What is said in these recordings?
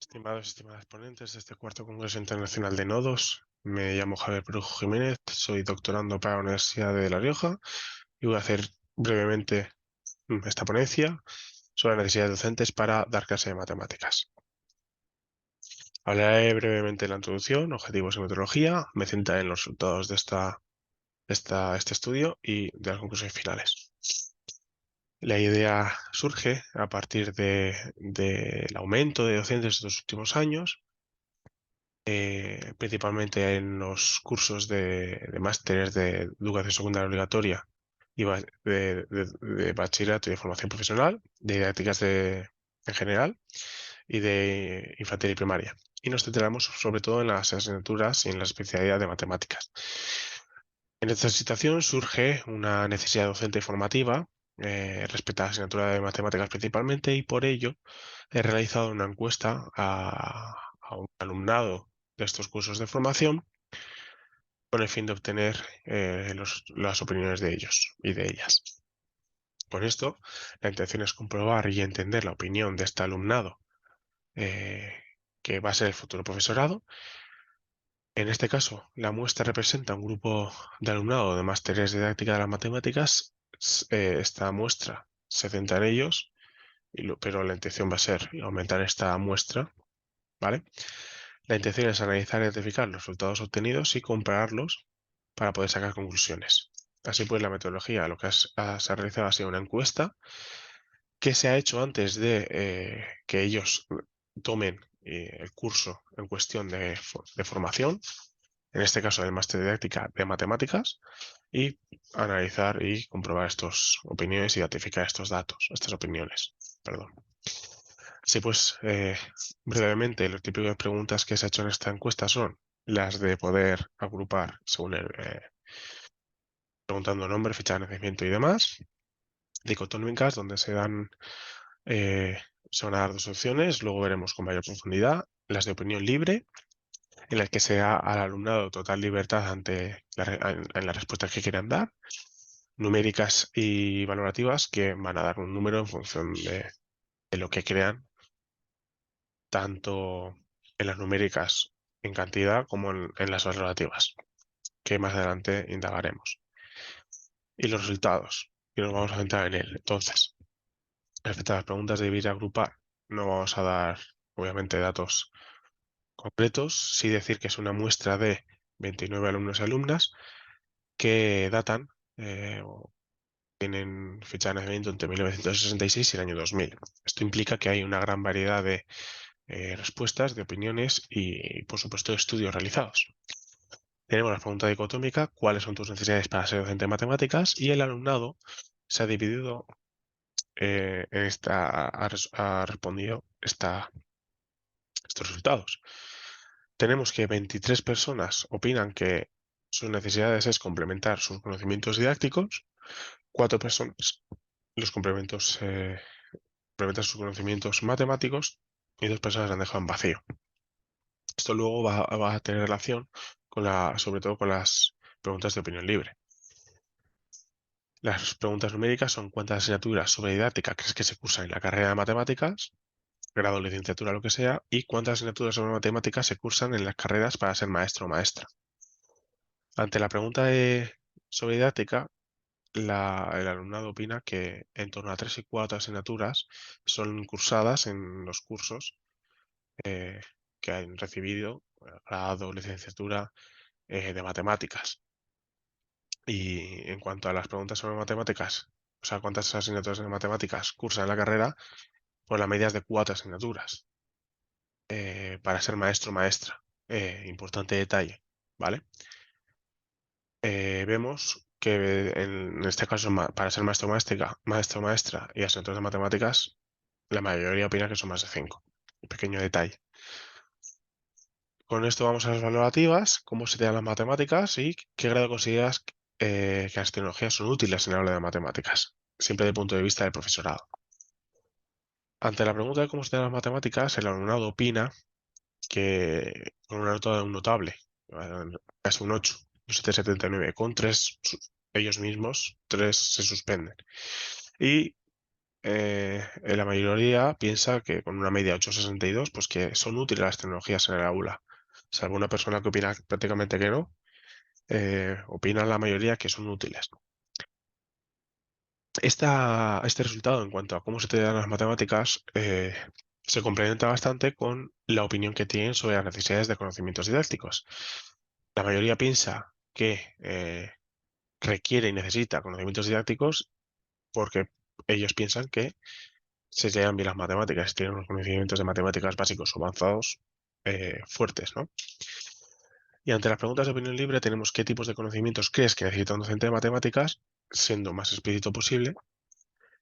Estimados y estimadas ponentes de este cuarto Congreso Internacional de Nodos, me llamo Javier Perujo Jiménez, soy doctorando para la Universidad de La Rioja y voy a hacer brevemente esta ponencia sobre las necesidades docentes para dar clase de matemáticas. Hablaré brevemente de la introducción, objetivos y metodología, me centraré en los resultados de este estudio y de las conclusiones finales. La idea surge a partir del aumento de docentes de los últimos años, principalmente en los cursos de másteres de educación secundaria obligatoria y de bachillerato y de formación profesional, de didácticas en general y de infantil y primaria. Y nos centramos sobre todo en las asignaturas y en la especialidad de matemáticas. En esta situación surge una necesidad docente y formativa respecto a la asignatura de matemáticas principalmente, y por ello he realizado una encuesta a un alumnado de estos cursos de formación con el fin de obtener las opiniones de ellos y de ellas. Con esto, la intención es comprobar y entender la opinión de este alumnado, eh, que va a ser el futuro profesorado. En este caso, la muestra representa un grupo de alumnado de másteres de didáctica de las matemáticas. Esta muestra se centra en ellos, pero la intención va a ser aumentar esta muestra, ¿vale? La intención es analizar y identificar los resultados obtenidos y compararlos para poder sacar conclusiones. Así pues, la metodología, lo que se ha realizado ha sido una encuesta que se ha hecho antes de que ellos tomen el curso en cuestión de formación, en este caso del máster de didáctica de matemáticas, y analizar y comprobar estas opiniones, identificar estos datos, estas opiniones, perdón. Sí, pues brevemente, los típicos preguntas que se ha hecho en esta encuesta son las de poder agrupar según preguntando nombre, fecha de nacimiento y demás, dicotómicas, donde eh, se van a dar dos opciones, luego veremos con mayor profundidad, las de opinión libre, en las que se da al alumnado total libertad ante en las respuestas que quieran dar, numéricas y valorativas, que van a dar un número en función de lo que crean, tanto en las numéricas en cantidad como en las valorativas, que más adelante indagaremos. Y los resultados, y nos vamos a centrar en él. Entonces, respecto a las preguntas de dividir y agrupar, no vamos a dar, obviamente, datos concretos, sí decir que es una muestra de 29 alumnos y alumnas que datan o tienen fecha de nacimiento entre 1966 y el año 2000. Esto implica que hay una gran variedad de respuestas, de opiniones y, por supuesto, de estudios realizados. Tenemos la pregunta dicotómica: ¿cuáles son tus necesidades para ser docente de matemáticas? Y el alumnado se ha dividido ha respondido estos resultados. Tenemos que 23 personas opinan que sus necesidades es complementar sus conocimientos didácticos, 4 personas los complementan sus conocimientos matemáticos y 2 personas han dejado en vacío. Esto luego va a tener relación sobre todo con las preguntas de opinión libre. Las preguntas numéricas son: ¿cuántas asignaturas sobre didáctica crees que se cursan en la carrera de matemáticas, grado, licenciatura, lo que sea? ¿Y cuántas asignaturas sobre matemáticas se cursan en las carreras para ser maestro o maestra? Ante la pregunta sobre didáctica, el alumnado opina que en torno a 3 y 4 asignaturas son cursadas en los cursos eh, que han recibido grado, licenciatura de matemáticas. Y en cuanto a las preguntas sobre matemáticas, o sea, cuántas asignaturas de matemáticas cursan en la carrera, pues la media es de 4 asignaturas para ser maestro o maestra. Importante detalle, ¿vale? Vemos que en este caso, para ser maestro o maestra y asignaturas de matemáticas, la mayoría opina que son más de 5. Pequeño detalle. Con esto vamos a las valorativas: cómo se te dan las matemáticas y qué grado consideras que las tecnologías son útiles en el aula de matemáticas, siempre desde el punto de vista del profesorado. Ante la pregunta de cómo se te dan las matemáticas, el alumnado opina que con una nota de un notable, casi un 8, un 7,79, con 3 ellos mismos, 3 se suspenden. Y la mayoría piensa que con una media 8,62, pues que son útiles las tecnologías en el aula. Salvo una persona que opina prácticamente que no, opinan la mayoría que son útiles. Este resultado en cuanto a cómo se te dan las matemáticas se complementa bastante con la opinión que tienen sobre las necesidades de conocimientos didácticos. La mayoría piensa que requiere y necesita conocimientos didácticos porque ellos piensan que se llegan bien las matemáticas, tienen unos conocimientos de matemáticas básicos o avanzados fuertes, ¿no? Y ante las preguntas de opinión libre tenemos qué tipos de conocimientos crees que necesita un docente de matemáticas, siendo más explícito posible,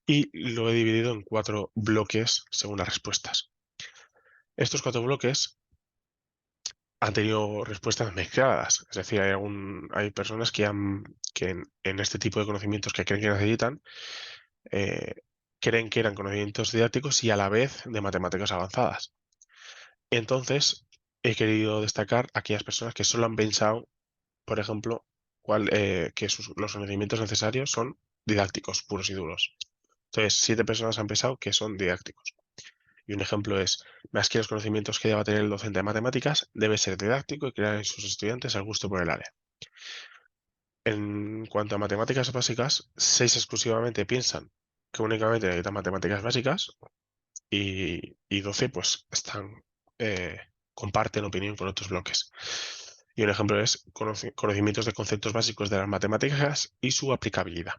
y lo he dividido en 4 bloques según las respuestas. Estos 4 bloques han tenido respuestas mezcladas, es decir, hay personas que en este tipo de conocimientos que creen que necesitan, eh, creen que eran conocimientos didácticos y a la vez de matemáticas avanzadas. Entonces, he querido destacar aquellas personas que solo han pensado, por ejemplo, que los conocimientos necesarios son didácticos, puros y duros. Entonces, 7 personas han pensado que son didácticos. Y un ejemplo es, más que los conocimientos que deba tener el docente de matemáticas, debe ser didáctico y crear en sus estudiantes el gusto por el área. En cuanto a matemáticas básicas, 6 exclusivamente piensan que únicamente necesitan matemáticas básicas y 12 pues eh, comparten opinión con otros bloques. Y un ejemplo es conocimientos de conceptos básicos de las matemáticas y su aplicabilidad.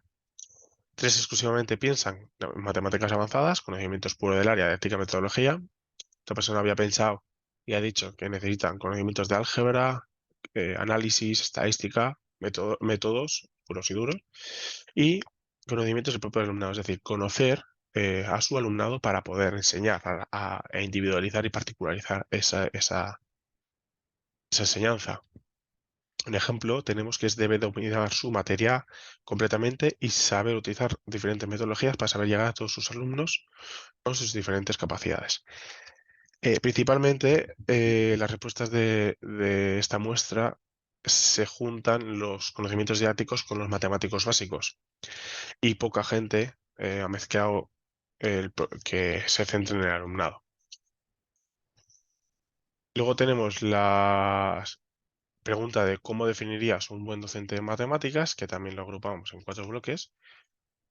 3 exclusivamente piensan en matemáticas avanzadas, conocimientos puros del área de ética y metodología. Esta persona había pensado y ha dicho que necesitan conocimientos de álgebra, análisis, estadística, métodos puros y duros, y conocimientos del propio alumnado, es decir, conocer a su alumnado para poder enseñar a individualizar y particularizar esa enseñanza. Un ejemplo tenemos que debe dominar su materia completamente y saber utilizar diferentes metodologías para saber llegar a todos sus alumnos con sus diferentes capacidades. Principalmente, las respuestas de esta muestra se juntan los conocimientos didácticos con los matemáticos básicos y poca gente ha mezclado que se centre en el alumnado. Luego tenemos la pregunta de cómo definirías un buen docente de matemáticas, que también lo agrupamos en 4 bloques.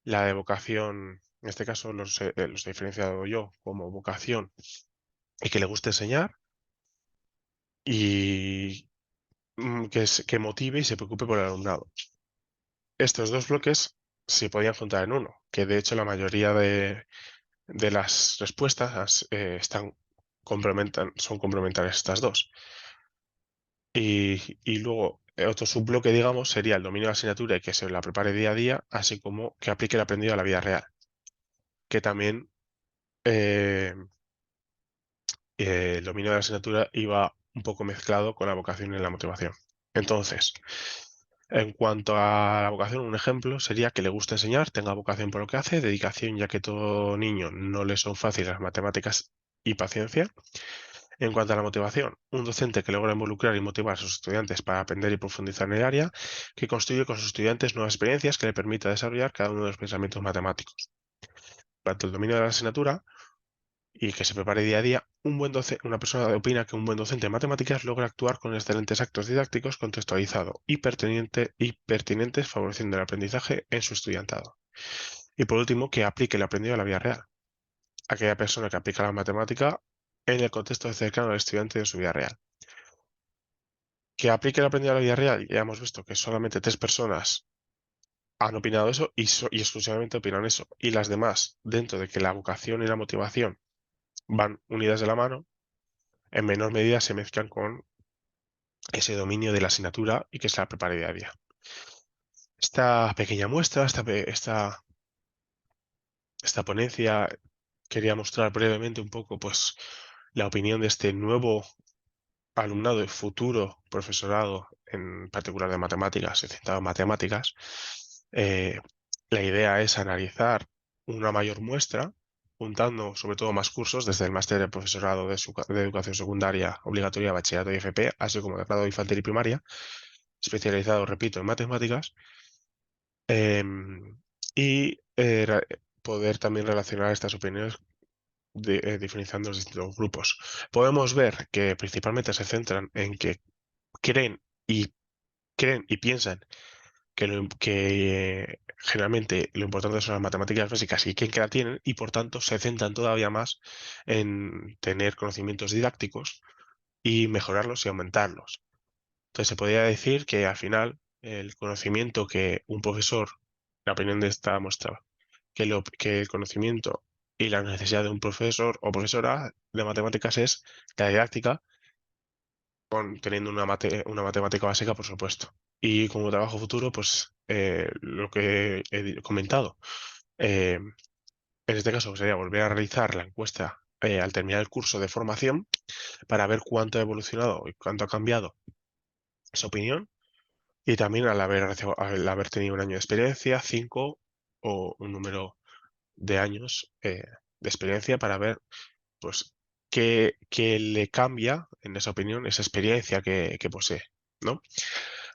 La de vocación, en este caso los he diferenciado yo como vocación y que le guste enseñar y que motive y se preocupe por el alumnado. Estos 2 bloques se podían juntar en uno, que de hecho la mayoría de las respuestas son complementarias estas dos. Y luego otro subbloque, digamos, sería el dominio de la asignatura y que se la prepare día a día, así como que aplique el aprendido a la vida real, que también eh, el dominio de la asignatura iba un poco mezclado con la vocación y la motivación. Entonces, en cuanto a la vocación, un ejemplo sería que le guste enseñar, tenga vocación por lo que hace, dedicación, ya que todo niño no le son fáciles las matemáticas y paciencia. En cuanto a la motivación, un docente que logra involucrar y motivar a sus estudiantes para aprender y profundizar en el área, que construye con sus estudiantes nuevas experiencias que le permita desarrollar cada uno de los pensamientos matemáticos. Tanto el dominio de la asignatura y que se prepare día a día, una persona opina que un buen docente de matemáticas logra actuar con excelentes actos didácticos contextualizado y pertinentes, favoreciendo el aprendizaje en su estudiantado. Y por último, que aplique el aprendido a la vida real. Aquella persona que aplica la matemática en el contexto cercano al estudiante de su vida real. Que aplique el aprendido a la vida real, ya hemos visto que solamente 3 personas han opinado eso y exclusivamente opinan eso. Y las demás, dentro de que la vocación y la motivación van unidas de la mano, en menor medida se mezclan con ese dominio de la asignatura y que se la prepare día a día. Esta pequeña muestra, esta ponencia, quería mostrar brevemente un poco pues, la opinión de este nuevo alumnado y futuro profesorado, en particular de matemáticas, he citado matemáticas. Eh, la idea es analizar una mayor muestra, juntando sobre todo más cursos, desde el máster de profesorado de educación secundaria obligatoria, bachillerato y FP, así como de grado infantil y primaria, especializado, repito, en matemáticas, em, y poder también relacionar estas opiniones diferenciando los distintos grupos. Podemos ver que principalmente se centran en que creen y creen y piensan que generalmente lo importante son las matemáticas básicas y quién que la tienen, y por tanto se centran todavía más en tener conocimientos didácticos y mejorarlos y aumentarlos. Entonces se podría decir que al final el conocimiento que un profesor, la opinión de esta muestra, que el conocimiento y la necesidad de un profesor o profesora de matemáticas es la didáctica, teniendo una matemática básica, por supuesto. Y como trabajo futuro, pues lo que he comentado. En este caso sería volver a realizar la encuesta al terminar el curso de formación para ver cuánto ha evolucionado y cuánto ha cambiado esa opinión. Y también al haber tenido un año de experiencia, 5 o un número de años de experiencia para ver pues qué le cambia en esa opinión, esa experiencia que posee, ¿no?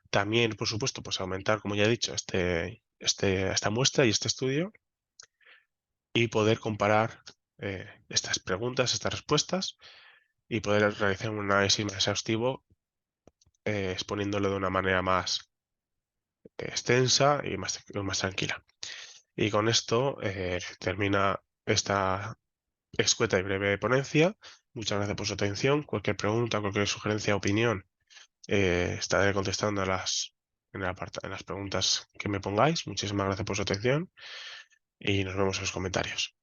También, por supuesto, pues aumentar, como ya he dicho, esta muestra y este estudio y poder comparar estas preguntas, estas respuestas y poder realizar un análisis más exhaustivo exponiéndolo de una manera más extensa y más tranquila. Y con esto termina esta escueta y breve ponencia. Muchas gracias por su atención. Cualquier pregunta, cualquier sugerencia, opinión, estaré contestando en las preguntas que me pongáis. Muchísimas gracias por su atención y nos vemos en los comentarios.